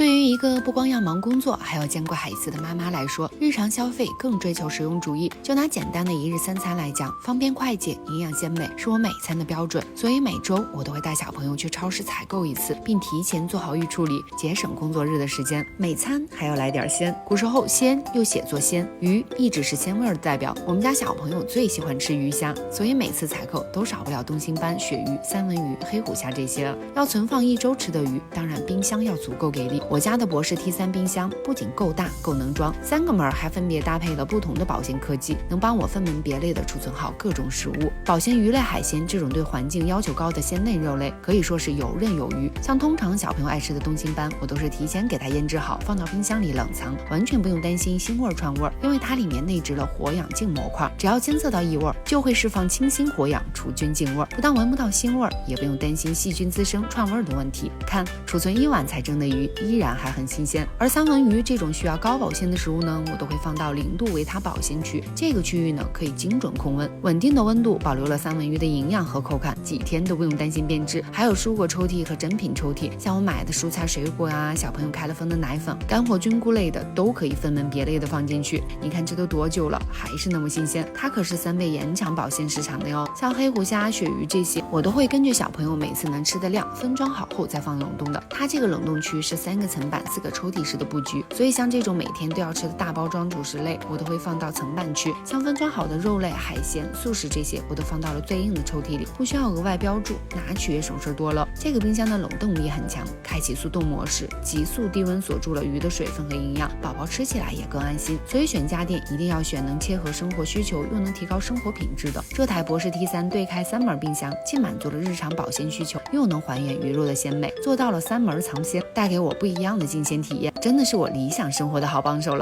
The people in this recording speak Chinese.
对于一个不光要忙工作，还要兼顾孩子的妈妈来说，日常消费更追求实用主义。就拿简单的一日三餐来讲，方便快捷、营养鲜美是我每餐的标准。所以每周我都会带小朋友去超市采购一次，并提前做好预处理，节省工作日的时间。每餐还要来点鲜。古时候鲜又写作鲜，鱼一直是鲜味的代表。我们家小朋友最喜欢吃鱼虾，所以每次采购都少不了东星斑、鳕鱼、三文鱼、黑虎虾这些了。要存放1周吃的鱼，当然冰箱要足够给力。我家的博士 T3 冰箱不仅够大够能装，3个门还分别搭配了不同的保鲜科技，能帮我分门别类的储存好各种食物。保鲜鱼类海鲜这种对环境要求高的鲜嫩肉类，可以说是游刃有余。像通常小朋友爱吃的东星斑，我都是提前给它腌制好，放到冰箱里冷藏，完全不用担心腥味串味，因为它里面内置了活氧净模块，只要监测到异味，就会释放清新活氧，除菌净味，不但闻不到腥味，也不用担心细菌滋生串味的问题。看，储存1晚才蒸的鱼依然还很新鲜。而三文鱼这种需要高保鲜的食物呢，我都会放到0度维他保鲜区，这个区域呢可以精准控温，稳定的温度保留了三文鱼的营养和口感，几天都不用担心变质。还有蔬果抽屉和珍品抽屉，像我买的蔬菜水果啊，小朋友开了封的奶粉、干货菌菇类的，都可以分门别类的放进去。你看这都多久了，还是那么新鲜，它可是3倍延长保鲜时长的哟。像黑虎虾、鳕鱼这些，我都会根据小朋友每次能吃的量分装好后再放冷冻的。它这个冷冻区是3个层板、4个抽屉式的布局，所以像这种每天都要吃的大包装主食类，我都会放到层板区。像分装好的肉类、海鲜、素食这些，我都放到了最硬的抽屉里，不需要额外标注，拿取也省事多了。这个冰箱的冷冻力很强，开启速冻模式，急速低温锁住了鱼的水分和营养，宝宝吃起来也更安心。所以选家电一定要选能切合生活需求又能提高生活品质的。这台博士 T3 对开3门冰箱，既满足了日常保鲜需求，又能还原鱼肉的鲜美，做到了3门藏鲜，带给我不一样的新鲜体验，真的是我理想生活的好帮手了。